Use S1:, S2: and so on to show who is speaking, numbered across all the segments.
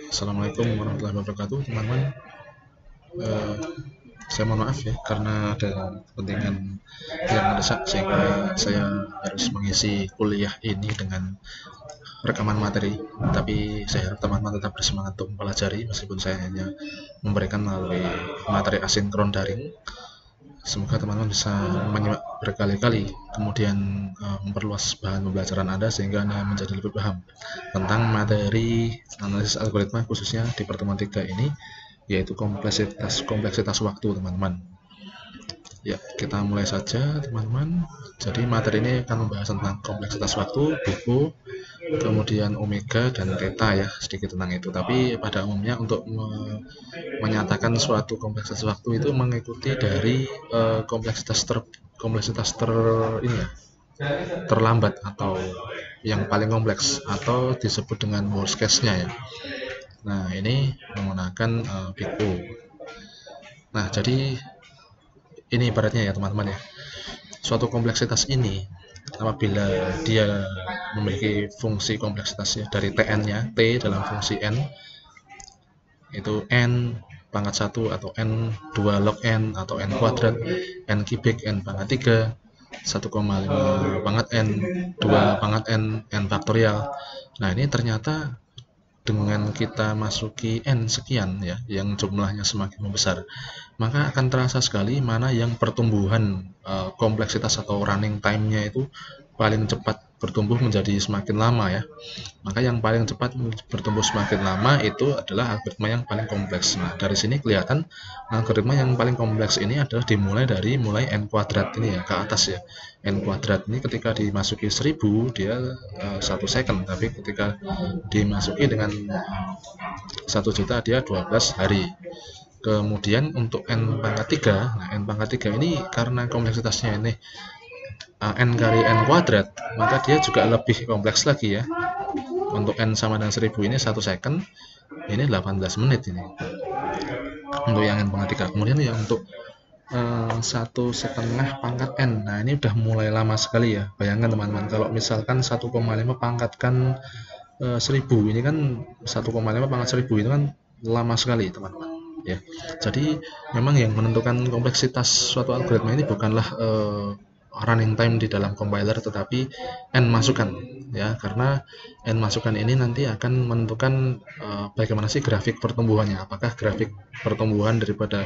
S1: Assalamualaikum warahmatullahi wabarakatuh, teman-teman. Eh, saya mohon maaf ya karena ada kepentingan yang mendesak sehingga saya harus mengisi kuliah ini dengan rekaman materi. Tapi saya harap teman-teman tetap bersemangat untuk mempelajari meskipun saya hanya memberikan melalui materi asinkron daring. Semoga teman-teman bisa menyimak berkali-kali, kemudian memperluas bahan pembelajaran Anda sehingga Anda menjadi lebih paham tentang materi analisis algoritma khususnya di pertemuan 3 ini, yaitu kompleksitas waktu, teman-teman. Ya, kita mulai saja, teman-teman. Jadi materi ini akan membahas tentang kompleksitas waktu, buku, kemudian omega dan theta ya, sedikit tentang itu. Tapi pada umumnya untuk menyatakan suatu kompleksitas waktu itu mengikuti dari kompleksitas ini ya, terlambat atau yang paling kompleks atau disebut dengan worst case-nya ya. Nah, ini menggunakan buku. Nah, jadi ini ibaratnya ya teman-teman ya. Suatu kompleksitas ini apabila dia memiliki fungsi kompleksitasnya dari Tn-nya, T dalam fungsi N itu N pangkat 1 atau N 2 log N atau N kuadrat, N kubik, N pangkat 3, 1,5 pangkat N, 2 pangkat N, N faktorial. Nah, ini ternyata dengan kita masuki N sekian ya, yang jumlahnya semakin membesar, maka akan terasa sekali mana yang pertumbuhan kompleksitas atau running time-nya itu paling cepat bertumbuh menjadi semakin lama ya. Maka yang paling cepat bertumbuh semakin lama itu adalah algoritma yang paling kompleks. Nah, dari sini kelihatan algoritma yang paling kompleks ini adalah dimulai dari N kuadrat ini ya, ke atas ya. N kuadrat ini ketika dimasuki 1000 dia 1 second, tapi ketika dimasuki dengan 1 juta dia 12 hari. Kemudian untuk N pangkat 3, nah N pangkat 3 ini karena kompleksitasnya ini N kali N kuadrat, maka dia juga lebih kompleks lagi ya. Untuk N sama dengan 1000 ini 1 second, ini 18 menit ini untuk yang N pangkat 3. Kemudian yang untuk 1,5 pangkat N, nah ini udah mulai lama sekali ya. Bayangkan teman-teman, kalau misalkan 1,5 pangkatkan 1000, ini kan 1,5 pangkat 1000 itu kan lama sekali teman-teman ya. Jadi memang yang menentukan kompleksitas suatu algoritma ini bukanlah running time di dalam compiler, tetapi N masukan ya, karena N masukan ini nanti akan menentukan bagaimana sih grafik pertumbuhannya. Apakah grafik pertumbuhan daripada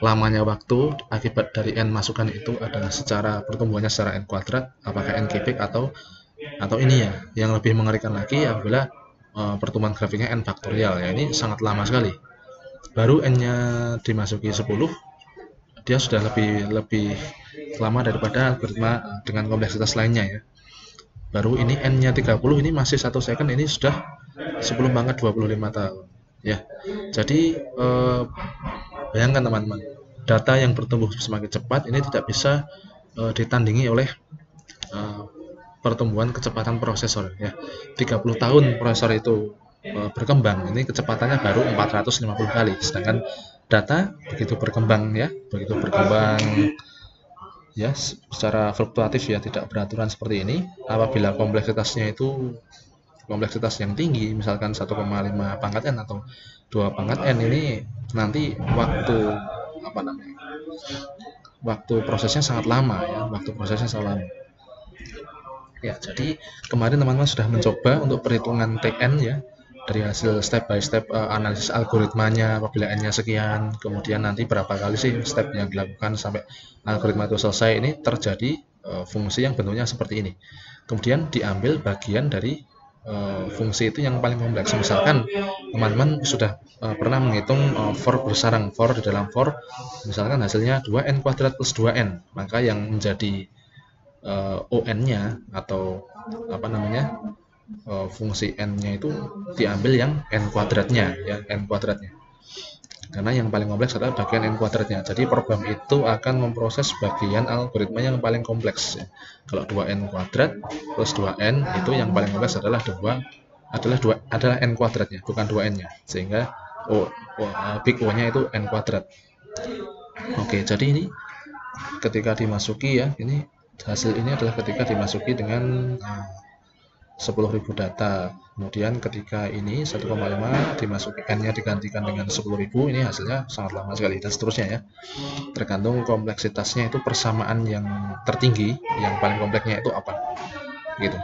S1: lamanya waktu akibat dari N masukan itu adalah secara pertumbuhannya secara N kuadrat, apakah N kubik atau ini ya, yang lebih mengerikan lagi apabila pertumbuhan grafiknya N faktorial ya. Ini sangat lama sekali. Baru N-nya dimasuki 10, dia sudah lebih lama daripada algoritma dengan kompleksitas lainnya ya. Baru ini N-nya 30, ini masih 1 second, ini sudah 10 pangkat 25 tahun ya. Jadi bayangkan teman-teman, data yang bertumbuh semakin cepat ini tidak bisa ditandingi oleh pertumbuhan kecepatan prosesor ya. 30 tahun prosesor itu berkembang, ini kecepatannya baru 450 kali, sedangkan data begitu berkembang ya, secara fluktuatif ya, tidak beraturan seperti ini. Apabila kompleksitasnya itu kompleksitas yang tinggi, misalkan 1,5 pangkat N atau 2 pangkat N, ini nanti waktu prosesnya sangat lama ya, ya. Jadi kemarin teman-teman sudah mencoba untuk perhitungan Tn ya, dari hasil step by step analisis algoritmanya. Apabila N-nya sekian, kemudian nanti berapa kali sih step yang dilakukan sampai algoritma itu selesai. Ini terjadi fungsi yang bentuknya seperti ini. Kemudian diambil bagian dari fungsi itu yang paling kompleks. Misalkan teman-teman sudah pernah menghitung for bersarang, for di dalam for misalkan hasilnya 2N kuadrat plus 2N, maka yang menjadi ON-nya atau fungsi N-nya itu diambil yang N kuadratnya ya, N kuadratnya. Karena yang paling kompleks adalah bagian N kuadratnya. Jadi program itu akan memproses bagian algoritma yang paling kompleks ya. Kalau 2N kuadrat plus 2N itu yang paling kompleks adalah N kuadratnya, bukan 2N-nya. Sehingga big O-nya itu N kuadrat. Oke, jadi ini ketika dimasuki ya, ini hasil ini adalah ketika dimasuki dengan 10.000 data. Kemudian ketika ini 1,5 dimasuki n-nya digantikan dengan 10.000, ini hasilnya sangat lama sekali, dan seterusnya ya. Tergantung kompleksitasnya itu persamaan yang tertinggi, yang paling kompleksnya itu apa gitu.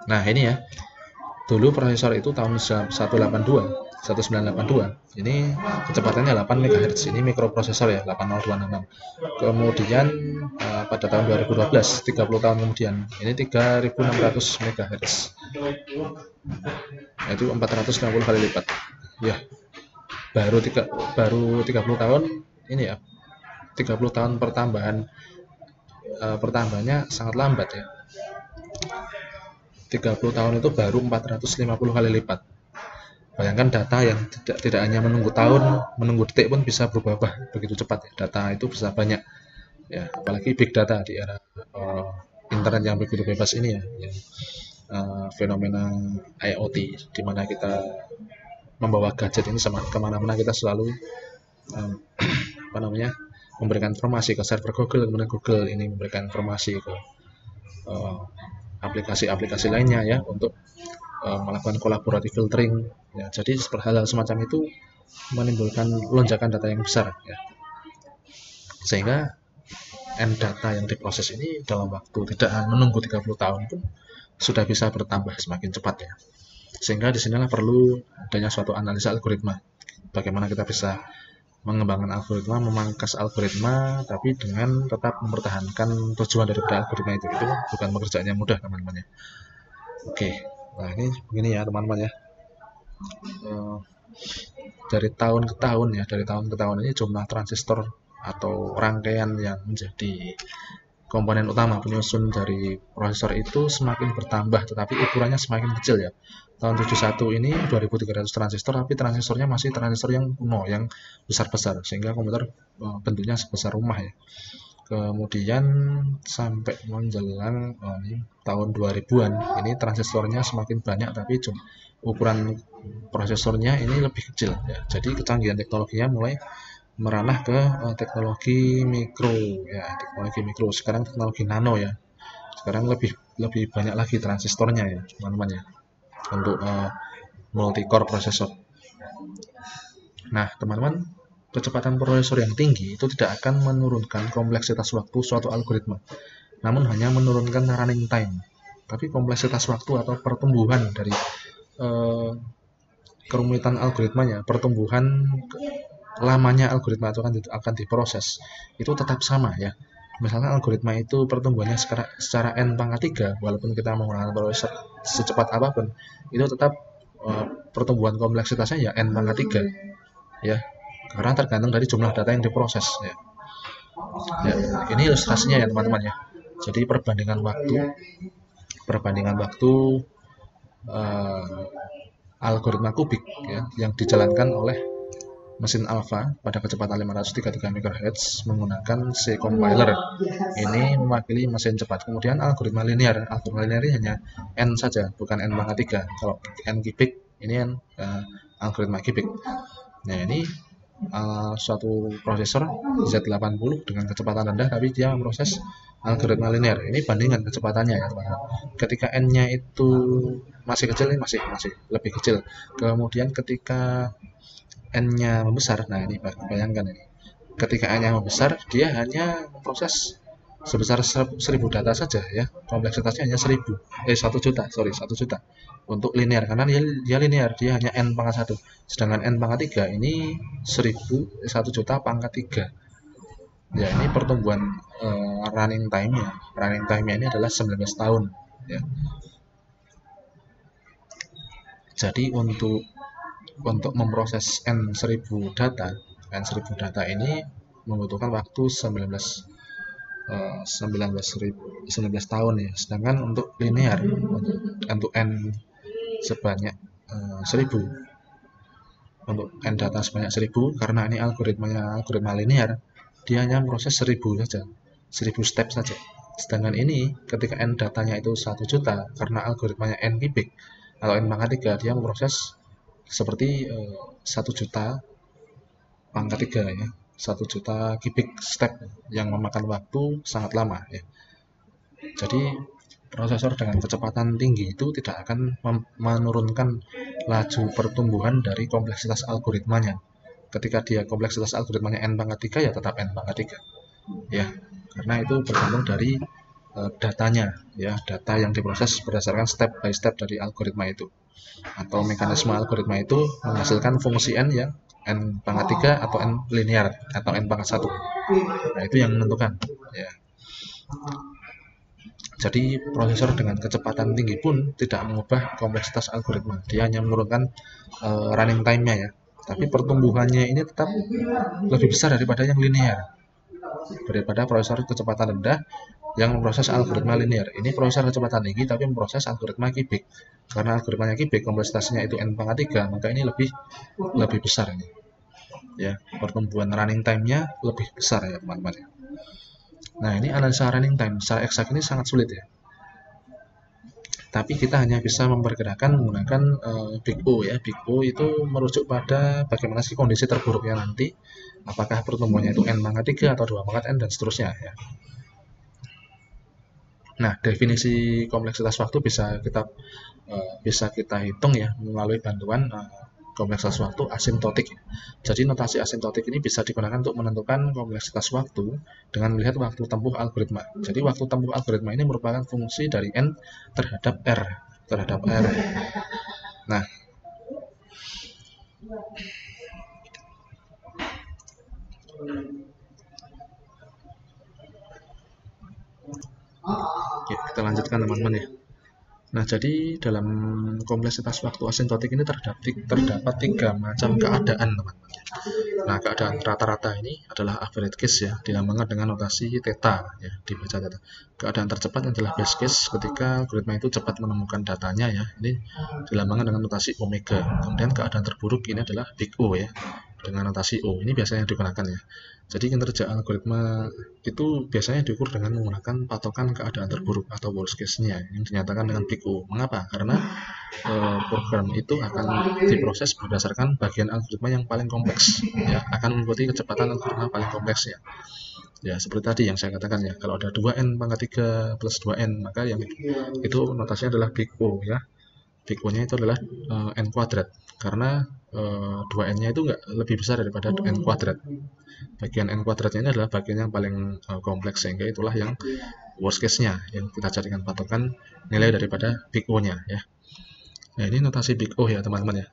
S1: Nah ini ya, dulu prosesor itu tahun 1982 ini kecepatannya 8 MHz, ini mikroprosesor ya, 8026. Kemudian pada tahun 2012, 30 tahun kemudian, ini 3600 MHz, itu 450 kali lipat ya. Baru 30 tahun ini ya, 30 tahun pertambahannya sangat lambat ya. 30 tahun itu baru 450 kali lipat. Bayangkan data yang tidak hanya menunggu tahun, menunggu detik pun bisa berubah begitu cepat ya. Data itu bisa banyak ya, apalagi big data di era internet yang begitu bebas ini ya, yang fenomena IoT, di mana kita membawa gadget ini kemana-mana, kita selalu memberikan informasi ke server Google, kemudian Google ini memberikan informasi ke aplikasi-aplikasi lainnya ya, untuk melakukan kolaboratif filtering ya. Jadi hal-hal semacam itu menimbulkan lonjakan data yang besar ya, sehingga n data yang diproses ini dalam waktu tidak menunggu 30 tahun pun sudah bisa bertambah semakin cepat ya. Sehingga disinilah perlu adanya suatu analisa algoritma, bagaimana kita bisa mengembangkan algoritma, memangkas algoritma, tapi dengan tetap mempertahankan tujuan daripada algoritma itu bukan pekerjaan yang mudah teman-teman ya. Oke, nah ini begini ya teman-teman ya, dari tahun ke tahun ini jumlah transistor atau rangkaian yang menjadi komponen utama penyusun dari prosesor itu semakin bertambah, tetapi ukurannya semakin kecil ya. Tahun 71 ini 2300 transistor, tapi transistornya masih transistor yang kuno, yang besar-besar, sehingga komputer bentuknya sebesar rumah ya. Kemudian sampai menjelang tahun 2000-an, ini transistornya semakin banyak, tapi ukuran prosesornya ini lebih kecil ya. Jadi kecanggihan teknologinya mulai meranah ke teknologi mikro ya, teknologi mikro. Sekarang teknologi nano ya. Sekarang lebih banyak lagi transistornya ya, teman-teman ya, untuk multi-core prosesor. Nah, teman-teman, kecepatan prosesor yang tinggi itu tidak akan menurunkan kompleksitas waktu suatu algoritma, namun hanya menurunkan running time. Tapi kompleksitas waktu atau pertumbuhan dari kerumitan algoritmanya, pertumbuhan lamanya algoritma itu akan diproses, itu tetap sama ya. Misalnya algoritma itu pertumbuhannya secara n pangkat 3, walaupun kita menggunakan prosesor secepat apapun, itu tetap pertumbuhan kompleksitasnya ya n pangkat 3 ya, karena tergantung dari jumlah data yang diproses ya. Ini ilustrasinya ya teman-teman ya. Jadi perbandingan waktu algoritma kubik ya, yang dijalankan oleh mesin alpha pada kecepatan 533 MHz menggunakan C compiler. Ini mewakili mesin cepat. Kemudian algoritma linear ini hanya n saja, bukan n pangkat 3. Kalau n kubik ini algoritma kubik. Nah, ini suatu prosesor Z80 dengan kecepatan rendah, tapi dia memproses algoritma linear. Ini bandingkan kecepatannya ya teman-teman. Ketika n-nya itu masih kecil, ini masih lebih kecil. Kemudian ketika n-nya membesar, nah ini bayangkan ini, ketika n-nya membesar, dia hanya memproses sebesar 1000 data saja ya, kompleksitasnya hanya 1 juta untuk linear, karena dia linear, dia hanya n pangkat 1, sedangkan n pangkat 3 ini 1 juta pangkat 3 ya. Ini pertumbuhan running time-nya ini adalah 19 tahun ya. Jadi untuk memproses n1000 data ini membutuhkan waktu 19 tahun ya. Sedangkan untuk linear, untuk n sebanyak 1000, untuk n data sebanyak 1000, karena ini algoritma linear, dia hanya proses 1000 saja, 1000 step saja. Sedangkan ini ketika n datanya itu 1 juta, karena algoritmanya n kubik atau n pangkat 3, dia memproses seperti 1 juta pangkat 3 ya, 1 juta kubik step, yang memakan waktu sangat lama ya. Jadi prosesor dengan kecepatan tinggi itu tidak akan menurunkan laju pertumbuhan dari kompleksitas algoritmanya. Ketika dia kompleksitas algoritmanya n/3 ya tetap n/3 ya, karena itu bergantung dari datanya ya, data yang diproses berdasarkan step by step dari algoritma itu, atau mekanisme algoritma itu menghasilkan fungsi n yang n/3 atau n linear atau n/1. Nah, itu yang menentukan ya. Jadi prosesor dengan kecepatan tinggi pun tidak mengubah kompleksitas algoritma, dia hanya menurunkan running time-nya ya. Tapi pertumbuhannya ini tetap lebih besar daripada yang linear, daripada prosesor kecepatan rendah yang memproses algoritma linear. Ini prosesor kecepatan tinggi tapi memproses algoritma kubik. Karena algoritmanya kubik, kompleksitasnya itu n/3, maka ini lebih besar ini. Ya, pertumbuhan running time-nya lebih besar ya, teman-teman. Nah, ini analisa running time secara eksak ini sangat sulit ya. Tapi kita hanya bisa memperkirakan menggunakan Big O ya. Big O itu merujuk pada bagaimana sih kondisi terburuknya nanti, apakah pertumbuhannya itu n/3 atau 2/n dan seterusnya ya. Nah, definisi kompleksitas waktu bisa kita hitung ya melalui bantuan kompleksitas waktu asimptotik. Jadi notasi asimptotik ini bisa digunakan untuk menentukan kompleksitas waktu dengan melihat waktu tempuh algoritma. Jadi waktu tempuh algoritma ini merupakan fungsi dari n terhadap r. Nah, oke, kita lanjutkan teman-teman ya. Nah, jadi dalam kompleksitas waktu asimptotik ini terdapat 3 macam keadaan, teman-teman. Nah, keadaan rata-rata ini adalah average case ya, dilambangkan dengan notasi theta ya, dibaca theta. Keadaan tercepat adalah best case ketika algoritma itu cepat menemukan datanya ya, ini dilambangkan dengan notasi omega. Kemudian keadaan terburuk ini adalah big O ya, dengan notasi O. Ini biasanya digunakan ya. Jadi kinerja algoritma itu biasanya diukur dengan menggunakan patokan keadaan terburuk atau worst case-nya yang dinyatakan dengan big O. Mengapa? Karena program itu akan diproses berdasarkan bagian algoritma yang paling kompleks ya, akan mengikuti kecepatan algoritma paling kompleks ya. Ya, seperti tadi yang saya katakan ya, kalau ada 2n/3 plus 2n, maka yang itu notasinya adalah big O ya. Big O-nya itu adalah n kuadrat, karena 2n-nya itu lebih besar daripada n kuadrat. Bagian n kuadratnya ini adalah bagian yang paling kompleks, sehingga itulah yang worst case-nya yang kita jadikan patokan nilai daripada big O-nya ya. Nah, ini notasi big O ya, teman-teman ya.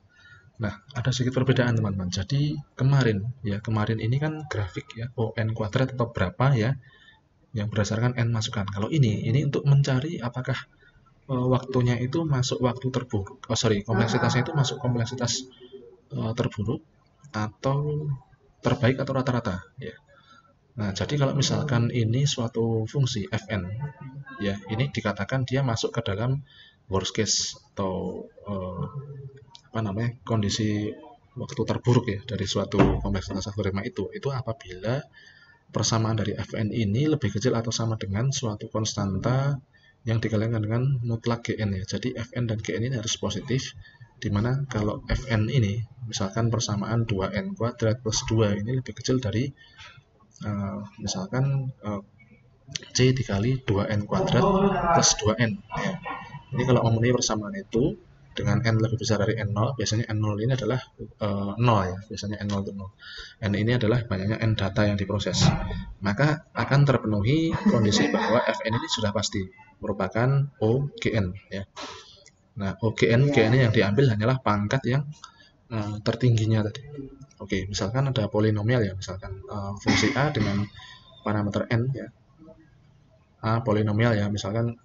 S1: Nah, ada sedikit perbedaan, teman-teman. Jadi kemarin ini kan grafik ya, n kuadrat atau berapa ya, yang berdasarkan n masukan. Kalau ini untuk mencari apakah waktunya itu masuk waktu terburuk, kompleksitasnya itu masuk kompleksitas terburuk atau terbaik atau rata-rata ya. Nah, jadi kalau misalkan ini suatu fungsi fn ya, ini dikatakan dia masuk ke dalam worst case atau kondisi waktu terburuk ya dari suatu kompleksitas algoritma itu apabila persamaan dari fn ini lebih kecil atau sama dengan suatu konstanta yang dikalikan dengan mutlak Gn ya. Jadi Fn dan Gn ini harus positif, dimana kalau Fn ini misalkan persamaan 2n kuadrat plus 2 ini lebih kecil dari misalkan C dikali 2n kuadrat plus 2n ya. Ini kalau memenuhi persamaan itu dengan n lebih besar dari n0, biasanya n0 ini adalah 0 ya, biasanya n0 itu 0. N ini adalah banyaknya n data yang diproses. Maka akan terpenuhi kondisi bahwa Fn ini sudah pasti merupakan OGN ya. Nah, OGN yang diambil hanyalah pangkat yang tertingginya tadi. Oke, misalkan ada polinomial ya, misalkan fungsi A dengan parameter n ya. A polinomial ya, misalkan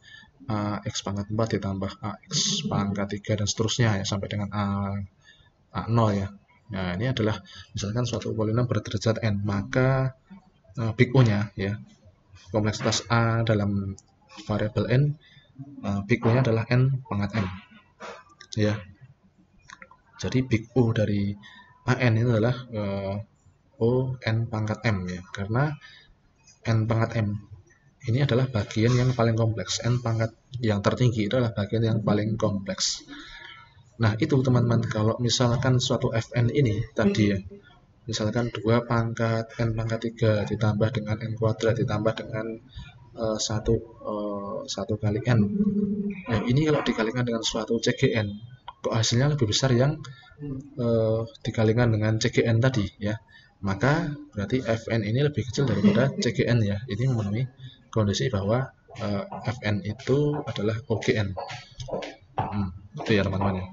S1: X pangkat 4 ditambah AX pangkat 3 dan seterusnya ya, sampai dengan A0 ya. Nah, ini adalah misalkan suatu polinom berderajat n, maka big O-nya ya, kompleksitas A dalam variabel n, big O-nya adalah n pangkat m ya. Jadi big O dari AN ini adalah O n pangkat m ya, karena n pangkat m ini adalah bagian yang paling kompleks. N pangkat yang tertinggi itu adalah bagian yang paling kompleks. Nah, itu teman-teman, kalau misalkan suatu Fn ini tadi ya, misalkan 2 pangkat n pangkat 3 ditambah dengan n kuadrat ditambah dengan satu kali n. Nah, ini kalau dikalikan dengan suatu CGN, kok hasilnya lebih besar yang dikalikan dengan CGN tadi ya. Maka berarti Fn ini lebih kecil daripada CGN ya. Ini memenuhi kondisi bahwa Fn itu adalah OGN. Itu ya teman-teman ya.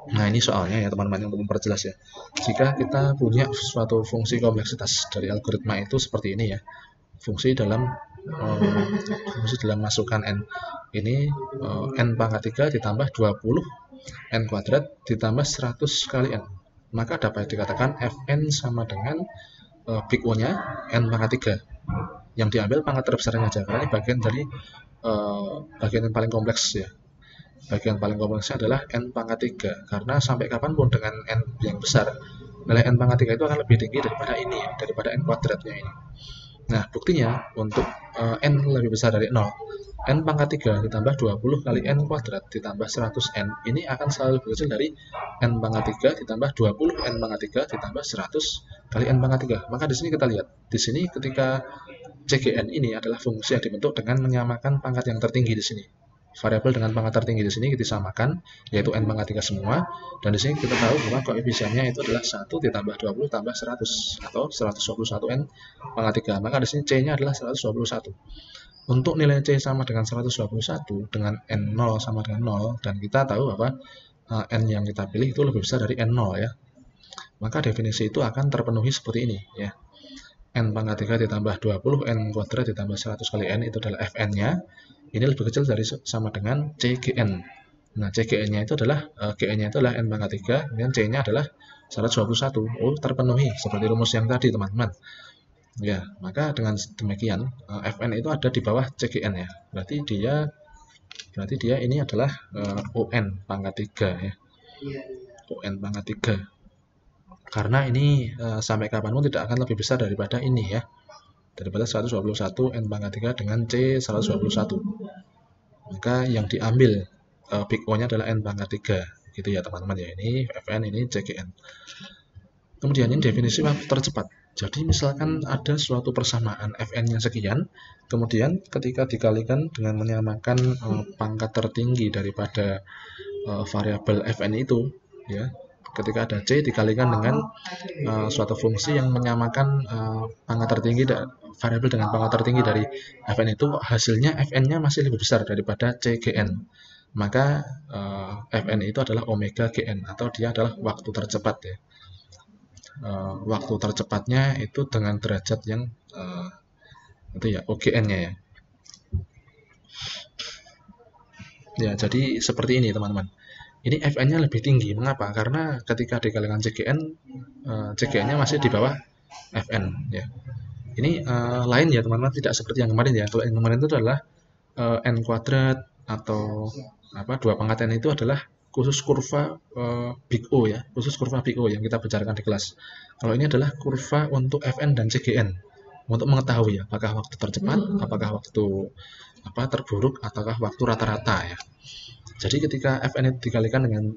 S1: Nah, ini soalnya ya teman-teman, untuk memperjelas ya. Jika kita punya suatu fungsi kompleksitas dari algoritma itu seperti ini ya. Fungsi dalam masukan n ini n pangkat 3 ditambah 20 n kuadrat ditambah 100 kali n. Maka dapat dikatakan Fn sama dengan big O-nya n pangkat 3. Yang diambil pangkat terbesarnya aja, karena ini bagian dari bagian yang paling kompleks ya. Bagian paling kompleksnya adalah n pangkat 3, karena sampai kapanpun dengan n yang besar, nilai n pangkat 3 itu akan lebih tinggi daripada ini ya, daripada n kuadratnya ini. Nah, buktinya untuk n lebih besar dari 0, n pangkat 3 ditambah 20 kali n kuadrat ditambah 100n, ini akan selalu lebih kecil dari n pangkat 3 ditambah 20 n pangkat 3 ditambah 100 kali n pangkat 3. Maka di sini kita lihat, di sini ketika CGN ini adalah fungsi yang dibentuk dengan menyamakan pangkat yang tertinggi di sini. Variabel dengan pangkat tertinggi di sini kita samakan, yaitu n pangkat 3 semua, dan di sini kita tahu bahwa koefisiennya itu adalah 1 ditambah 20 tambah 100 atau 121 n pangkat 3. Maka di sini c-nya adalah 121. Untuk nilai c sama dengan 121 dengan n0 sama dengan 0, dan kita tahu bahwa n yang kita pilih itu lebih besar dari n0 ya. Maka definisi itu akan terpenuhi seperti ini ya. N pangkat 3 ditambah 20 n kuadrat ditambah 100 kali n itu adalah Fn-nya. Ini lebih kecil dari sama dengan CGN. Nah, CGN-nya itu adalah GN-nya itu adalah n pangkat 3, kemudian C-nya adalah 121. Oh, terpenuhi seperti rumus yang tadi, teman-teman. Ya, maka dengan demikian Fn itu ada di bawah CGN ya. Berarti dia ini adalah ON pangkat 3 ya. ON pangkat 3. Karena ini sampai kapanpun tidak akan lebih besar daripada ini ya. Daripada 121 n pangkat 3 dengan C 121. Maka yang diambil big O-nya adalah n pangkat 3. Gitu ya teman-teman ya. Ini Fn, ini CGN. Kemudian ini definisi waktu tercepat. Jadi misalkan ada suatu persamaan Fn-nya sekian, kemudian ketika dikalikan dengan menyamakan pangkat tertinggi daripada variabel Fn itu ya. Ketika ada C dikalikan dengan suatu fungsi yang menyamakan pangkat tertinggi variabel dengan pangkat tertinggi dari Fn itu, hasilnya Fn-nya masih lebih besar daripada CGN. Maka Fn itu adalah omega Gn, atau dia adalah waktu tercepat ya. Waktu tercepatnya itu dengan derajat yang itu ya, OGN-nya ya. Ya, jadi seperti ini teman-teman. Ini Fn-nya lebih tinggi. Mengapa? Karena ketika dikalikan CGN, CGN-nya masih di bawah Fn. Ya. Ini lain ya teman-teman, tidak seperti yang kemarin ya. Kalau yang kemarin itu adalah n kuadrat atau dua pangkat n itu adalah khusus kurva big O ya, khusus kurva big O yang kita bicarakan di kelas. Kalau ini adalah kurva untuk Fn dan CGN untuk mengetahui apakah waktu tercepat, apakah waktu terburuk, ataukah waktu rata-rata ya. Jadi ketika Fn itu dikalikan dengan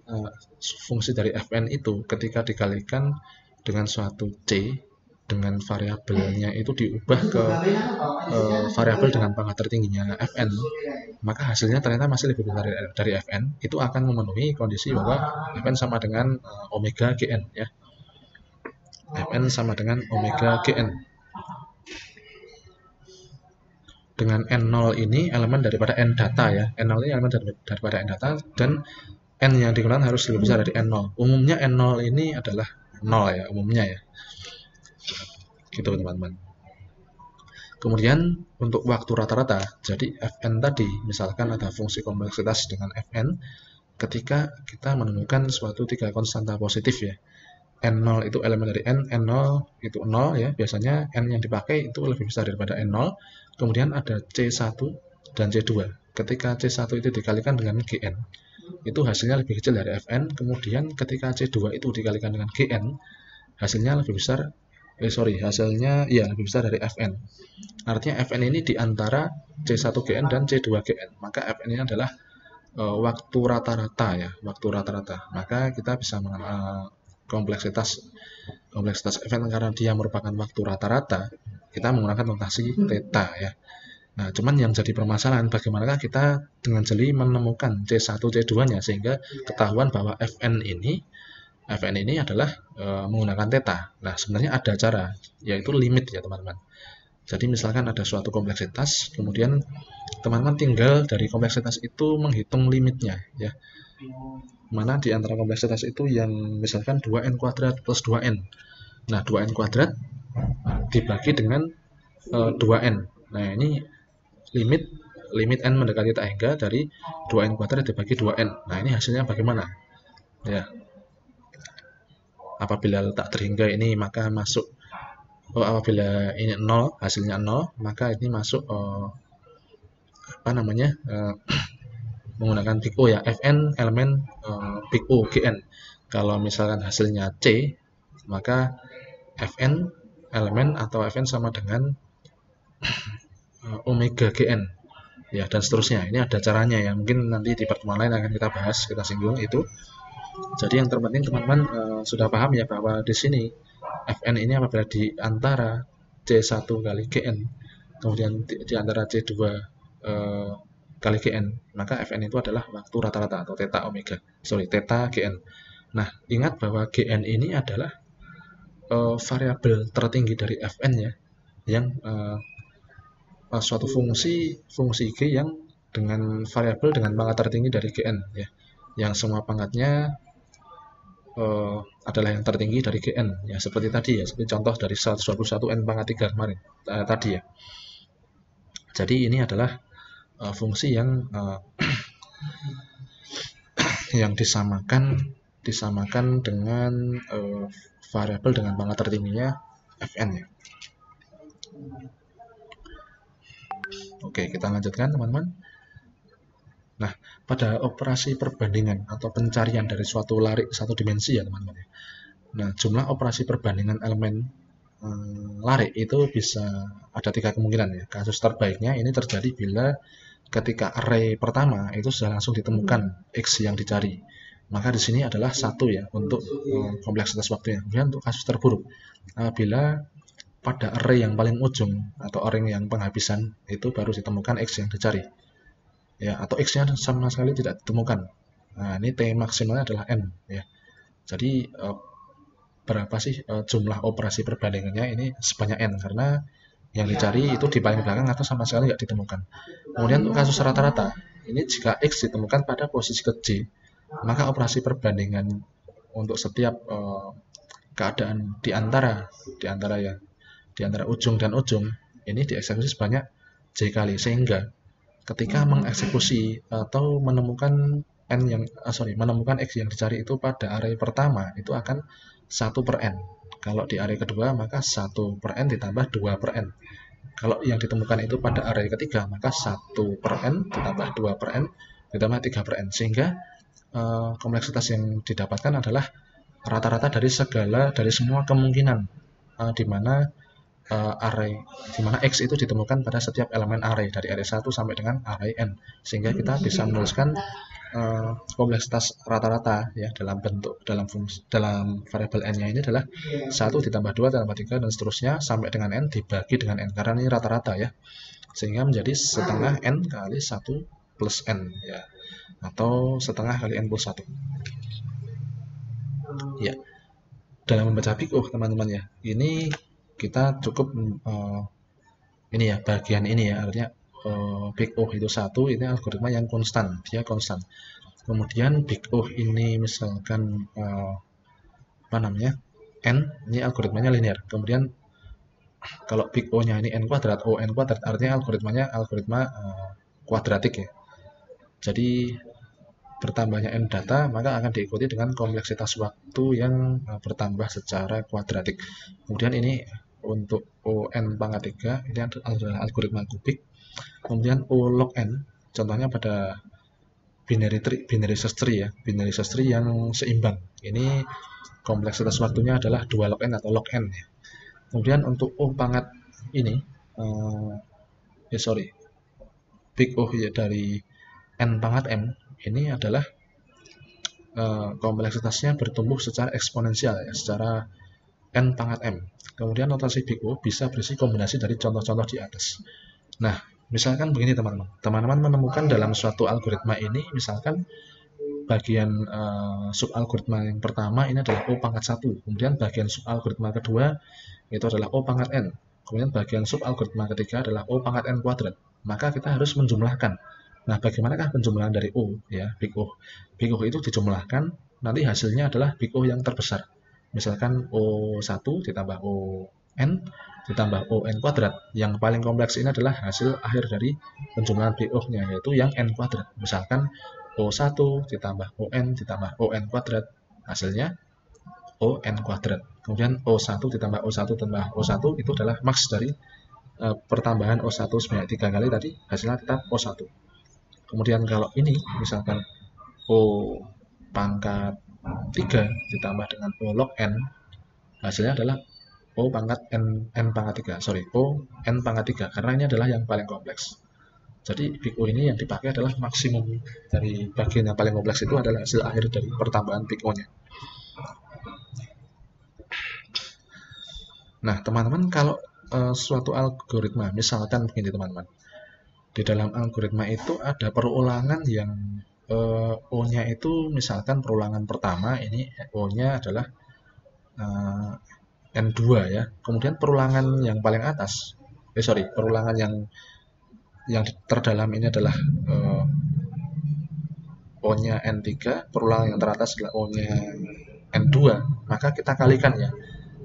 S1: fungsi dari Fn itu, ketika dikalikan dengan suatu C, dengan variabelnya itu diubah ke variabel dengan pangkat tertingginya Fn, maka hasilnya ternyata masih lebih besar dari Fn. Itu akan memenuhi kondisi bahwa Fn sama dengan omega Gn ya. Fn sama dengan omega Gn. Dengan N0 ini elemen daripada N data ya. N0 ini elemen daripada N data, dan N yang digunakan harus lebih besar dari N0. Umumnya N0 ini adalah 0 ya, umumnya ya. Gitu teman-teman. Kemudian untuk waktu rata-rata, jadi Fn tadi, misalkan ada fungsi kompleksitas dengan Fn, ketika kita menemukan suatu 3 konstanta positif ya. N0 itu elemen dari N, N0 itu 0 ya, biasanya N yang dipakai itu lebih besar daripada N0. Kemudian ada C1 dan C2. Ketika C1 itu dikalikan dengan Gn, itu hasilnya lebih kecil dari Fn. Kemudian ketika C2 itu dikalikan dengan Gn, hasilnya lebih besar, hasilnya ya lebih besar dari Fn. Artinya Fn ini di antara C1Gn dan C2Gn. Maka Fn ini adalah waktu rata-rata ya, waktu rata-rata. Maka kita bisa mengenal kompleksitas Fn karena dia merupakan waktu rata-rata. kita menggunakan notasi theta ya. Nah, cuman yang jadi permasalahan bagaimanakah kita dengan jeli menemukan C1, C2-nya sehingga ketahuan bahwa Fn ini adalah menggunakan theta. Nah, sebenarnya ada cara, yaitu limit ya teman-teman. Jadi misalkan ada suatu kompleksitas, kemudian teman-teman tinggal dari kompleksitas itu menghitung limitnya ya. Mana di antara kompleksitas itu yang misalkan 2n kuadrat plus 2n. Nah, 2n kuadrat dibagi dengan 2n. Nah, ini limit n mendekati tak hingga dari 2n kuadrat dibagi 2n. Nah, ini hasilnya bagaimana? Ya. Apabila tak terhingga ini maka masuk apabila ini 0, hasilnya 0, maka ini masuk menggunakan big O ya, Fn elemen big O Gn. Kalau misalkan hasilnya C, maka Fn elemen atau Fn sama dengan omega Gn ya, dan seterusnya. Ini ada caranya ya, mungkin nanti di pertemuan lain akan kita bahas, kita singgung itu. Jadi yang terpenting teman-teman sudah paham ya bahwa di sini Fn ini apabila di antara C1 kali Gn, kemudian di antara C2 kali Gn, maka Fn itu adalah waktu rata-rata atau theta Gn. Nah, ingat bahwa Gn ini adalah variabel tertinggi dari Fn ya, yang suatu fungsi G yang dengan variabel dengan pangkat tertinggi dari Gn ya, yang semua pangkatnya adalah yang tertinggi dari Gn ya, seperti tadi ya, seperti contoh dari 121 n pangkat 3 kemarin tadi ya. Jadi ini adalah fungsi yang yang disamakan dengan variabel dengan pangkat tertingginya Fn ya. Oke, kita lanjutkan teman-teman. Nah, pada operasi perbandingan atau pencarian dari suatu larik satu dimensi ya teman-teman. Nah, jumlah operasi perbandingan elemen larik itu bisa ada 3 kemungkinan ya. Kasus terbaiknya ini terjadi bila ketika array pertama itu sudah langsung ditemukan X yang dicari. Maka di sini adalah 1 ya untuk kompleksitas waktunya. Kemudian untuk kasus terburuk, bila pada array yang paling ujung atau array yang penghabisan itu baru ditemukan X yang dicari ya, atau X nya sama sekali tidak ditemukan. Nah, ini T maksimalnya adalah N ya. Jadi berapa sih jumlah operasi perbandingannya? Ini sebanyak N, karena yang dicari itu di paling belakang atau sama sekali nggak ditemukan. Kemudian untuk kasus rata-rata, ini jika X ditemukan pada posisi ke J, maka operasi perbandingan untuk setiap keadaan di antara ujung dan ujung ini dieksekusi sebanyak J kali, sehingga ketika mengeksekusi atau menemukan menemukan X yang dicari itu pada array pertama itu akan 1/n. Kalau di array kedua maka 1/n ditambah 2/n. Kalau yang ditemukan itu pada array ketiga maka 1/n ditambah 2/n ditambah 3/n, sehingga kompleksitas yang didapatkan adalah rata-rata dari semua kemungkinan di mana X itu ditemukan pada setiap elemen array dari array 1 sampai dengan array n, sehingga kita bisa menuliskan kompleksitas rata-rata ya dalam variabel n-nya ini adalah 1 ditambah 2 ditambah 3 dan seterusnya sampai dengan n dibagi dengan n, karena ini rata-rata ya, sehingga menjadi setengah n kali 1 plus n ya, atau setengah kali n plus 1 ya. Dalam membaca big O teman-teman ya, ini kita cukup ini ya, bagian ini ya, artinya big O itu 1, ini algoritma yang konstan, dia konstan. Kemudian big O ini misalkan n, ini algoritmanya linear. Kemudian kalau big O nya ini n kuadrat, O n kuadrat, artinya algoritma kuadratik ya. Jadi bertambahnya n data maka akan diikuti dengan kompleksitas waktu yang bertambah secara kuadratik. Kemudian ini untuk O n pangkat 3 ini adalah algoritma kubik. Kemudian O log n contohnya pada binary search tree ya, binary search tree yang seimbang. Ini kompleksitas waktunya adalah 2 log n atau log n ya. Kemudian untuk O pangkat ini big O ya dari n pangkat m ini adalah kompleksitasnya bertumbuh secara eksponensial ya, secara n pangkat m. Kemudian notasi Big O bisa berisi kombinasi dari contoh-contoh di atas. Nah, misalkan begini teman-teman. Teman-teman menemukan dalam suatu algoritma ini, misalkan bagian subalgoritma yang pertama ini adalah O pangkat 1. Kemudian bagian subalgoritma kedua itu adalah O pangkat n. Kemudian bagian subalgoritma ketiga adalah O pangkat n kuadrat. Maka kita harus menjumlahkan. Nah, bagaimanakah penjumlahan dari O, ya, Big O? Big O itu dijumlahkan, nanti hasilnya adalah Big O yang terbesar. Misalkan O1 ditambah ON ditambah ON kuadrat. Yang paling kompleks ini adalah hasil akhir dari penjumlahan Big O-nya, yaitu yang N kuadrat. Misalkan O1 ditambah ON ditambah ON kuadrat, hasilnya ON kuadrat. Kemudian O1 ditambah O1 tambah O1 itu adalah maks dari pertambahan O1 sebanyak 3 kali tadi, hasilnya tetap O1. Kemudian kalau ini misalkan O pangkat 3 ditambah dengan O log N, hasilnya adalah O pangkat N pangkat 3, O N pangkat 3, karena ini adalah yang paling kompleks. Jadi Big O ini yang dipakai adalah maksimum dari bagian yang paling kompleks, itu adalah hasil akhir dari pertambahan Big O-nya. Nah, teman-teman, kalau suatu algoritma, misalkan begini teman-teman, di dalam algoritma itu ada perulangan yang O-nya itu misalkan perulangan pertama ini O-nya adalah N2 ya. Kemudian perulangan yang paling atas, perulangan yang terdalam ini adalah O-nya N3, perulangan yang teratas adalah O-nya N2, maka kita kalikan ya,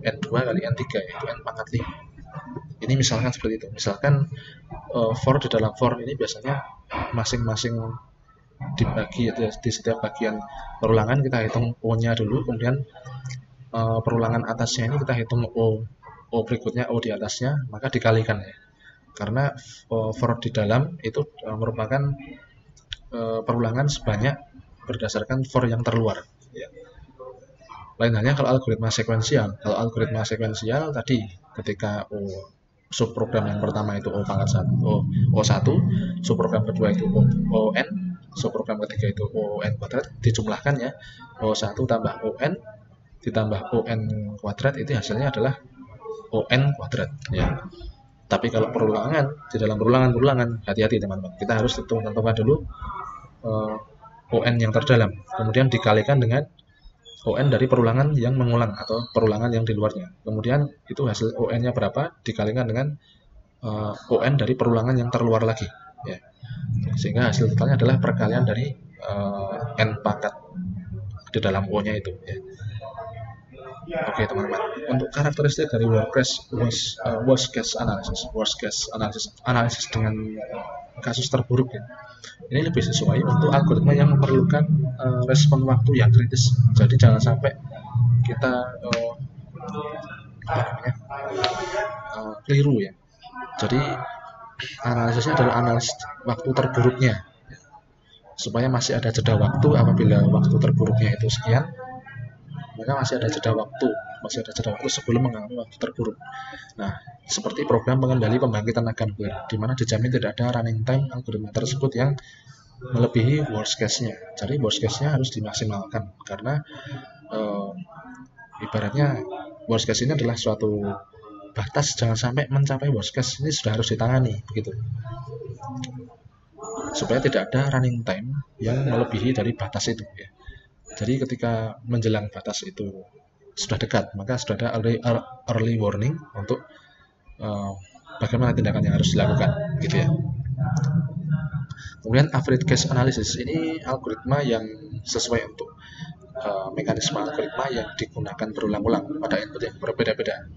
S1: N2 kali N3 yaitu N pangkat 5. Ini misalkan seperti itu. Misalkan for di dalam for ini biasanya masing-masing dibagi di setiap bagian perulangan kita hitung O-nya dulu, kemudian perulangan atasnya ini kita hitung O berikutnya O di atasnya, maka dikalikan ya. Karena for di dalam itu merupakan perulangan sebanyak berdasarkan for yang terluar ya. Lain halnya kalau algoritma sekuensial. Kalau algoritma sekuensial tadi ketika subprogram yang pertama itu O pangkat 1, O1, subprogram kedua itu ON, subprogram ketiga itu ON kuadrat, dijumlahkan ya, O1 tambah ON ditambah ON kuadrat, itu hasilnya adalah ON kuadrat ya. Tapi kalau perulangan, di dalam perulangan hati-hati teman-teman, kita harus tentukan dulu ON yang terdalam, kemudian dikalikan dengan ON dari perulangan yang mengulang atau perulangan yang di luarnya. Kemudian itu hasil ON-nya berapa dikalikan dengan ON dari perulangan yang terluar lagi ya. Sehingga hasil totalnya adalah perkalian dari N pangkat di dalam O-nya itu ya. Oke teman-teman, untuk karakteristik dari worst case analysis dengan kasus terburuk ya, ini lebih sesuai untuk algoritma yang memerlukan respon waktu yang kritis. Jadi jangan sampai kita keliru ya. Jadi analisisnya adalah analisis waktu terburuknya, supaya masih ada jeda waktu. Apabila waktu terburuknya itu sekian, maka masih ada jeda waktu sebelum mengalami waktu terburuk. Nah, seperti program pengendali pembangkit tenaga nuklir, di mana dijamin tidak ada running time algoritma tersebut yang melebihi worst case-nya. Jadi worst case-nya harus dimaksimalkan, karena ibaratnya worst case ini adalah suatu batas, jangan sampai mencapai worst case ini sudah harus ditangani begitu, supaya tidak ada running time yang melebihi dari batas itu ya. Jadi ketika menjelang batas itu sudah dekat, maka sudah ada early warning untuk bagaimana tindakan yang harus dilakukan gitu ya. Kemudian average case analysis ini algoritma yang sesuai untuk mekanisme algoritma yang digunakan berulang-ulang pada input yang berbeda-beda.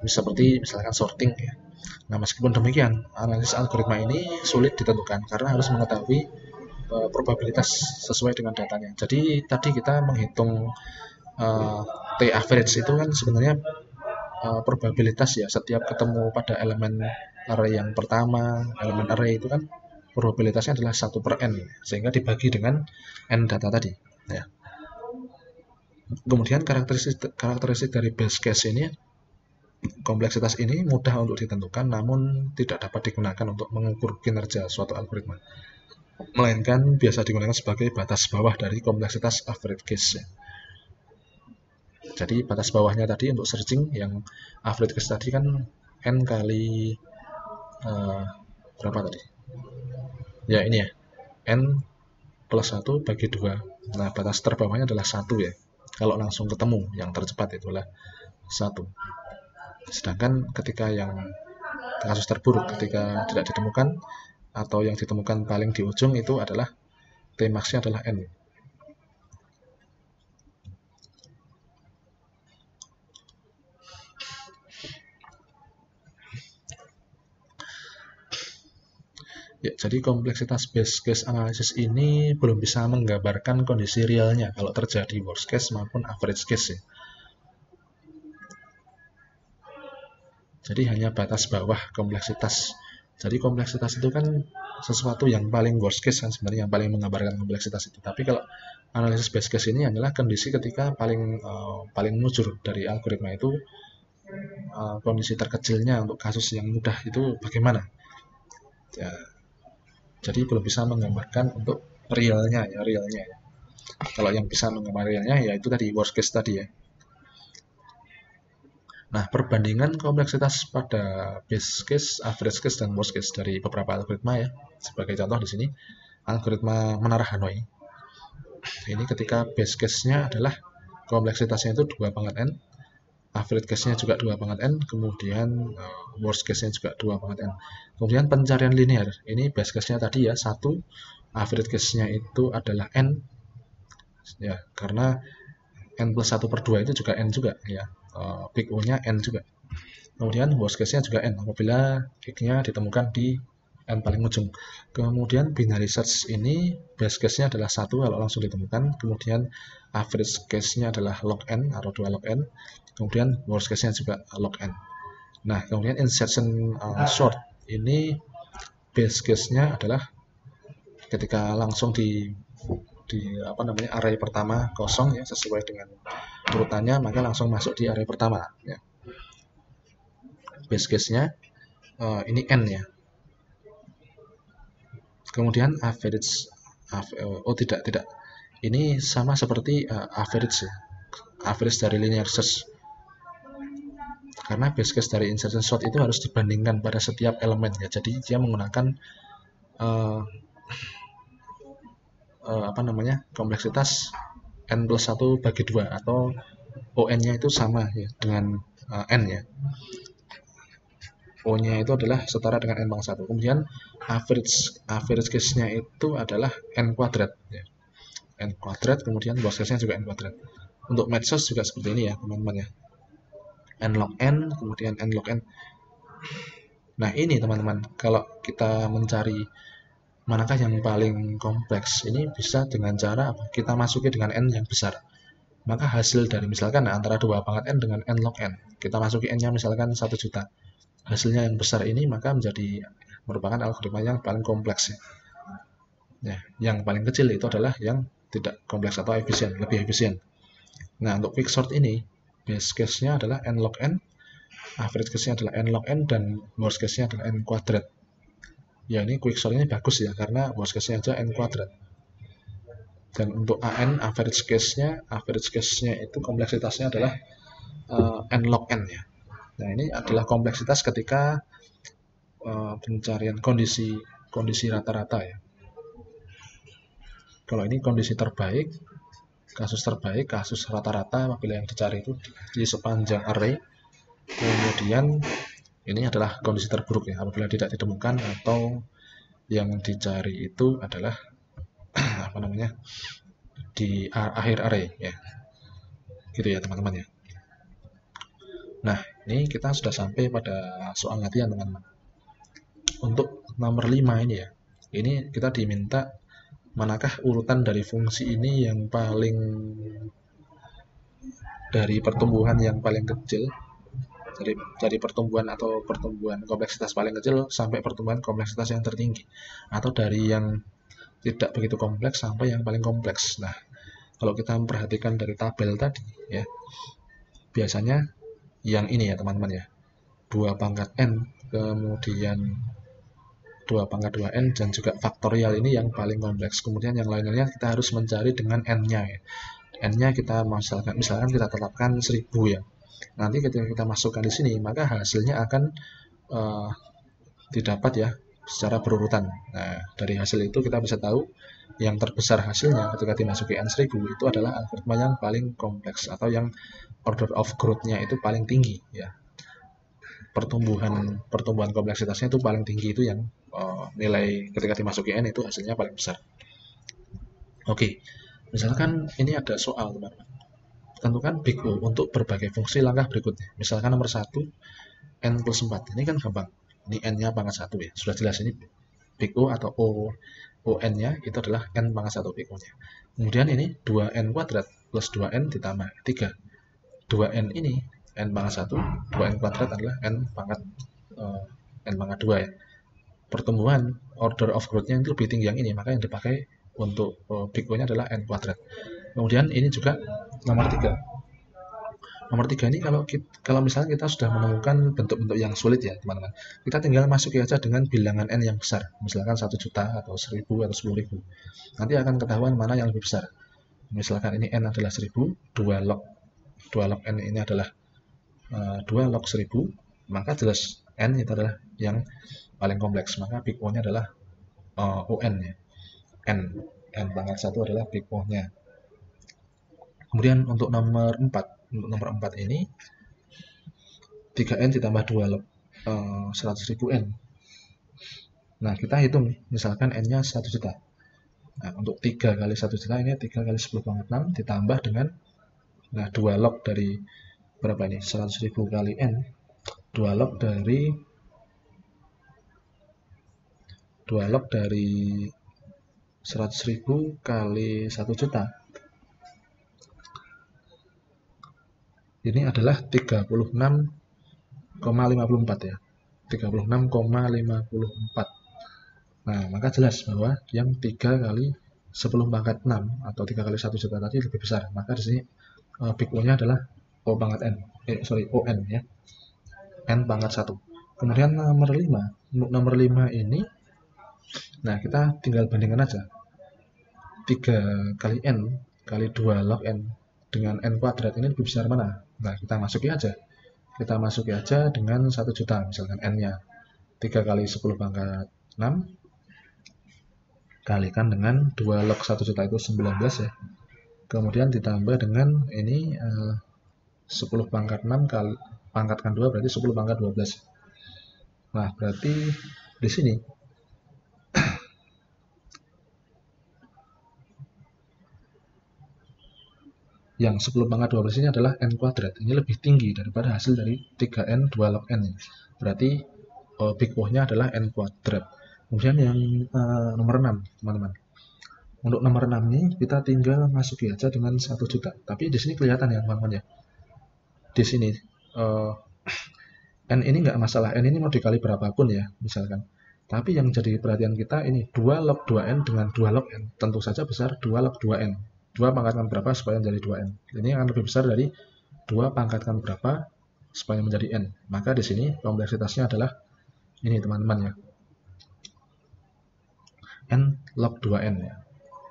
S1: Seperti misalkan sorting ya. Nah, meskipun demikian, analisis algoritma ini sulit ditentukan karena harus mengetahui probabilitas sesuai dengan datanya. Jadi tadi kita menghitung T average itu kan sebenarnya probabilitas ya, setiap ketemu pada elemen array yang pertama, elemen array itu kan probabilitasnya adalah 1/n, sehingga dibagi dengan n data tadi ya. Kemudian karakteristik dari base case ini, kompleksitas ini mudah untuk ditentukan, namun tidak dapat digunakan untuk mengukur kinerja suatu algoritma, melainkan biasa digunakan sebagai batas bawah dari kompleksitas average case. Jadi batas bawahnya tadi untuk searching yang average case tadi kan n kali berapa tadi? Ya ini ya, n plus 1 bagi 2. Nah, batas terbawahnya adalah 1 ya. Kalau langsung ketemu, yang tercepat itulah 1. Sedangkan ketika yang kasus terburuk, ketika tidak ditemukan, atau yang ditemukan paling di ujung itu adalah Tmax-nya adalah n. Ya, jadi kompleksitas base case analysis ini belum bisa menggambarkan kondisi realnya kalau terjadi worst case maupun average case ya. Jadi hanya batas bawah kompleksitas. Jadi kompleksitas itu kan sesuatu yang paling worst case kan sebenarnya, yang paling menggambarkan kompleksitas itu. Tapi kalau analisis base case ini adalah kondisi ketika paling mujur dari algoritma itu, kondisi terkecilnya untuk kasus yang mudah itu bagaimana. Ya, jadi belum bisa menggambarkan untuk realnya ya. Kalau yang bisa menggambarkan realnya ya itu tadi worst case tadi ya. Nah, perbandingan kompleksitas pada base case, average case, dan worst case dari beberapa algoritma ya. Sebagai contoh di sini, algoritma menara Hanoi. Ini ketika base case-nya adalah kompleksitasnya itu 2 pangkat n, average case-nya juga 2 pangkat n, kemudian worst case-nya juga 2 pangkat n. Kemudian pencarian linear, ini base case-nya tadi ya 1, average case-nya itu adalah n, ya karena n plus 1 per 2 itu juga n juga ya. Big O-nya n juga. Kemudian worst case-nya juga n apabila X-nya ditemukan di n paling ujung. Kemudian binary search ini base case-nya adalah 1 kalau langsung ditemukan. Kemudian average case-nya adalah log n atau 2 log n. Kemudian worst case-nya juga log n. Nah, kemudian insertion sort ini base case-nya adalah ketika langsung di array pertama kosong ya sesuai dengan urutannya, maka langsung masuk di array pertama ya. Base case-nya ini n ya. Kemudian average tidak. Ini sama seperti average ya. Average dari linear search. Karena base case dari insertion sort itu harus dibandingkan pada setiap elemen ya. Jadi dia menggunakan kompleksitas n plus 1 bagi 2 atau ON-nya itu sama ya dengan n ya. O-nya itu adalah setara dengan n pangkat 1. Kemudian average case-nya itu adalah n kuadrat ya. N kuadrat, kemudian worst case-nya juga n kuadrat. Untuk medsos juga seperti ini ya, teman-teman ya. N log n, kemudian n log n. Nah, ini teman-teman, kalau kita mencari manakah yang paling kompleks, ini bisa dengan cara kita masuki dengan n yang besar. Maka hasil dari misalkan antara 2 pangkat n dengan n log n, kita masuki n-nya misalkan 1 juta. Hasilnya yang besar ini maka merupakan algoritma yang paling kompleks ya. Ya, yang paling kecil itu adalah yang tidak kompleks atau efisien, lebih efisien. Nah, untuk quicksort ini base case-nya adalah n log n, average case-nya adalah n log n, dan worst case-nya adalah n kuadrat. Ya, ini quicksort ini bagus ya karena worst case-nya aja n kuadrat. Dan untuk AN average case-nya itu kompleksitasnya adalah n log n ya. Nah, ini adalah kompleksitas ketika pencarian kondisi rata-rata ya. Kalau ini kondisi terbaik, kasus rata-rata apabila yang dicari itu di sepanjang array. Kemudian ini adalah kondisi terburuk ya, apabila tidak ditemukan atau yang dicari itu adalah di akhir array ya. Gitu ya, teman-teman ya. Nah, ini kita sudah sampai pada soal latihan, teman-teman. Untuk nomor 5 ini ya. Ini kita diminta manakah urutan dari fungsi ini yang paling dari pertumbuhan yang paling kecil, dari pertumbuhan kompleksitas paling kecil sampai pertumbuhan kompleksitas yang tertinggi, atau dari yang tidak begitu kompleks sampai yang paling kompleks. Nah, kalau kita memperhatikan dari tabel tadi ya, biasanya yang ini ya teman-teman ya, 2 pangkat n, kemudian 2 pangkat 2n, dan juga faktorial ini yang paling kompleks. Kemudian yang lainnya kita harus mencari dengan n-nya ya. n-nya kita misalkan kita tetapkan 1000 ya. Nanti ketika kita masukkan di sini, maka hasilnya akan didapat ya secara berurutan. Nah, dari hasil itu kita bisa tahu yang terbesar hasilnya ketika dimasuki N1000 itu adalah algoritma yang paling kompleks atau yang order of growth-nya itu paling tinggi ya. Pertumbuhan kompleksitasnya itu paling tinggi, itu yang nilai ketika dimasuki N itu hasilnya paling besar. Oke, misalkan ini ada soal teman-teman. Tentukan big O untuk berbagai fungsi langkah berikutnya. Misalkan nomor 1 N plus 4. Ini kan gampang. Ini N-nya pangkat 1 ya. Sudah jelas ini big O atau ON-nya itu adalah N pangkat 1 big O-nya. Kemudian ini 2N kuadrat plus 2N ditambah 3. 2N ini N pangkat 1, 2N kuadrat adalah N pangkat 2 ya. Pertumbuhan order of growth-nya itu lebih tinggi yang ini, maka yang dipakai untuk big O-nya adalah N kuadrat. Kemudian ini juga nomor 3. Nomor 3 ini kalau misalnya kita sudah menemukan bentuk-bentuk yang sulit ya teman-teman, kita tinggal masuki aja dengan bilangan N yang besar, misalkan 1 juta atau 1000 atau 10.000. Nanti akan ketahuan mana yang lebih besar. Misalkan ini N adalah 1000, 2 log N ini adalah 2 log 1000, maka jelas N itu adalah yang paling kompleks, maka big O-nya adalah ON ya. N pangkat 1 adalah big O-nya. Kemudian untuk nomor 4 ini 3N ditambah 2 log 100.000 N. Nah, kita hitung misalkan N-nya 1 juta. Nah, untuk 3 kali 1 juta ini 3 kali 10 pangkat 6 ditambah dengan 2 log dari berapa ini? 100.000 kali N. 2 log dari 100.000 kali 1 juta. Ini adalah 36,54 ya. 36,54. Nah, maka jelas bahwa yang 3 kali 10 pangkat 6 atau 3 kali 1 juta tadi lebih besar. Maka di sini big O-nya adalah O pangkat N. ON ya. N pangkat 1. Kemudian nomor 5. Untuk nomor 5 ini, nah kita tinggal bandingkan aja. 3 kali N kali 2 log N dengan N kuadrat ini lebih besar mana? Nah, kita masuki aja dengan 1 juta misalkan N-nya. 3 kali 10 pangkat 6 kalikan dengan 2 log 1 juta itu 19 ya. Kemudian ditambah dengan ini 10 pangkat 6 kali pangkatkan 2 berarti 10 pangkat 12. Nah, berarti di sini yang 10 pangkat 12 ini adalah N kuadrat. Ini lebih tinggi daripada hasil dari 3N 2 log N. Berarti big O-nya adalah N kuadrat. Kemudian yang nomor 6, teman-teman. Untuk nomor 6 ini kita tinggal masuki aja dengan 1 juta. Tapi di sini kelihatan ya, teman-teman ya. Di sini N ini nggak masalah. N ini mau dikali berapapun ya, misalkan. Tapi yang jadi perhatian kita ini 2 log 2N dengan 2 log N. Tentu saja besar 2 log 2N. 2 pangkatkan berapa supaya menjadi 2N. Ini akan lebih besar dari 2 pangkatkan berapa supaya menjadi N. Maka di sini kompleksitasnya adalah ini teman-teman ya. N log 2N ya.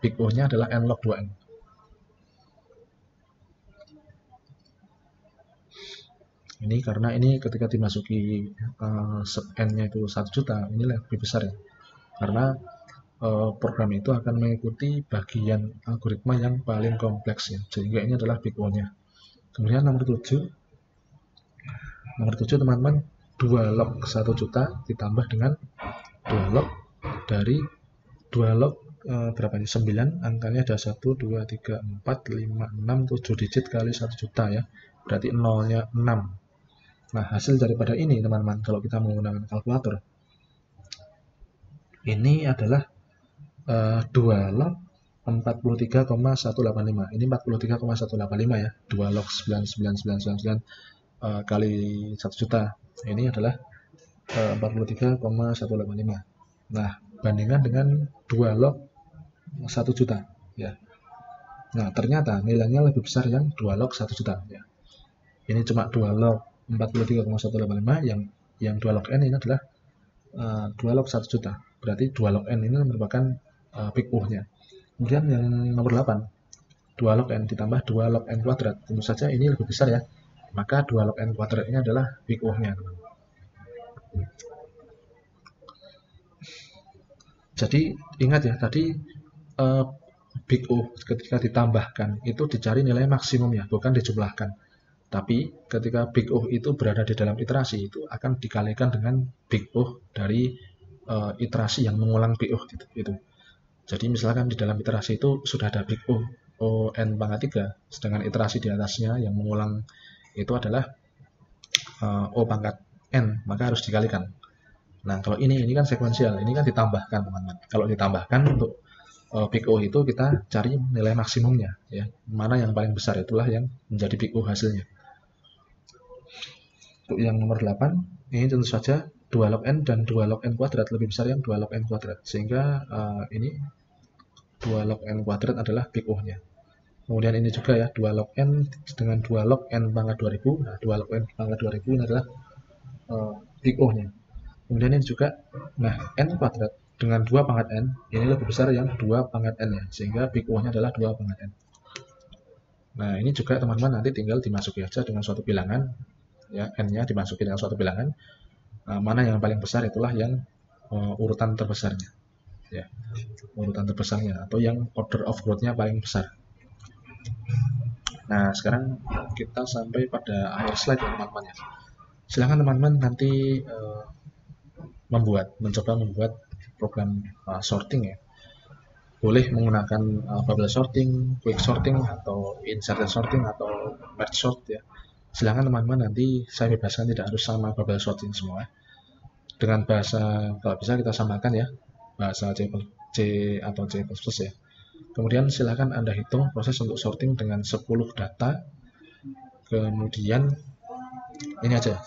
S1: Big O-nya adalah N log 2N. Ini karena ini ketika dimasuki N-nya itu 1 juta, ini lebih besar ya. Karena program itu akan mengikuti bagian algoritma yang paling kompleks ya, sehingga ini adalah big O-nya. Kemudian nomor 7 teman-teman, 2 log 1 juta ditambah dengan 2 log dari 2 log berapa ini? 9, angkanya ada 1, 2, 3, 4, 5, 6, 7 digit kali 1 juta ya, berarti 0-nya 6. Nah, hasil daripada ini teman-teman, kalau kita menggunakan kalkulator, ini adalah 2 log 43,185. Ini 43,185 ya. 2 log 99999 kali 1 juta. Ini adalah 43,185. Nah, bandingkan dengan 2 log 1 juta ya. Nah, ternyata nilainya lebih besar yang 2 log 1 juta ya. Ini cuma 2 log 43,185, yang 2 log N ini adalah 2 log 1 juta. Berarti 2 log N ini merupakan big O-nya. Kemudian yang nomor 8. 2 log n ditambah 2 log n kuadrat. Tentu saja ini lebih besar ya. Maka 2 log n kuadrat ini adalah big O-nya. Jadi ingat ya, tadi big O ketika ditambahkan itu dicari nilai maksimumnya, bukan dijumlahkan. Tapi ketika big O itu berada di dalam iterasi, itu akan dikalikan dengan big O dari iterasi yang mengulang big O gitu. Jadi misalkan di dalam iterasi itu sudah ada big O, n pangkat 3, sedangkan iterasi di atasnya yang mengulang itu adalah O pangkat n, maka harus dikalikan. Nah, kalau ini kan sekuensial, ini kan ditambahkan teman-teman. Kalau ditambahkan untuk big O itu kita cari nilai maksimumnya, ya. Mana yang paling besar itulah yang menjadi big O hasilnya. Untuk yang nomor 8, ini tentu saja 2 log n dan 2 log n kuadrat, lebih besar yang 2 log n kuadrat. Sehingga ini 2 log n kuadrat adalah big O-nya. Kemudian ini juga ya, 2 log n dengan 2 log n pangkat 2000. Nah, 2 log n pangkat 2000 ini adalah big O-nya. Kemudian ini juga, nah, n kuadrat dengan 2 pangkat n, ini lebih besar yang 2 pangkat n ya, sehingga big O-nya adalah 2 pangkat n. Nah, ini juga teman-teman nanti tinggal dimasuki aja dengan suatu bilangan, ya, n-nya dimasuki dengan suatu bilangan, mana yang paling besar itulah yang urutan terbesarnya, ya, urutan terbesarnya, atau yang order of growth-nya paling besar. Nah, sekarang kita sampai pada akhir slide ya teman-teman ya. Silahkan teman-teman nanti mencoba membuat program sorting ya. Boleh menggunakan bubble sorting, quick sorting, atau inserted sorting, atau merge sort ya. Silahkan teman-teman nanti saya bebaskan, tidak harus sama bubble sorting semua. Dengan bahasa, kalau bisa kita samakan ya, bahasa C atau C++ ya. Kemudian silahkan Anda hitung proses untuk sorting dengan 10 data. Kemudian ini aja.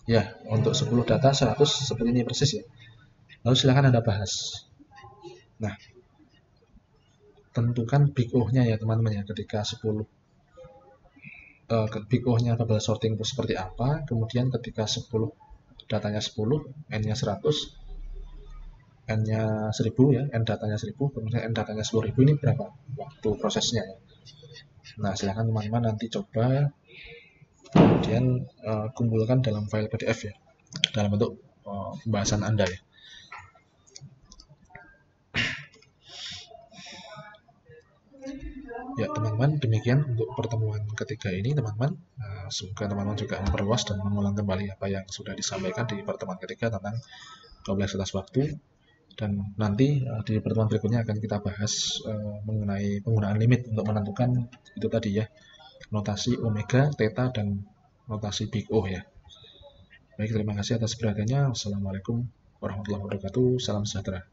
S1: Ya, untuk 10 data 100 seperti ini persis ya. Lalu silahkan Anda bahas. Nah, tentukan big O-nya ya teman-teman ya, ketika 10 big O-nya bubble sorting itu seperti apa. Kemudian ketika 10 datanya 10, n-nya 100, n-nya 1000 ya, n datanya 1000, kemudian n datanya 10.000, ini berapa waktu prosesnya ya. Nah, silahkan teman-teman nanti coba, kemudian kumpulkan dalam file PDF ya, dalam bentuk pembahasan Anda ya. Ya teman-teman, demikian untuk pertemuan ketiga ini teman-teman. Semoga teman-teman juga memperluas dan mengulang kembali apa yang sudah disampaikan di pertemuan ketiga tentang kompleksitas waktu. Dan nanti di pertemuan berikutnya akan kita bahas mengenai penggunaan limit untuk menentukan itu tadi ya, notasi omega, theta, dan notasi big O ya. Baik, terima kasih atas perhatiannya. Wassalamualaikum warahmatullahi wabarakatuh. Salam sejahtera.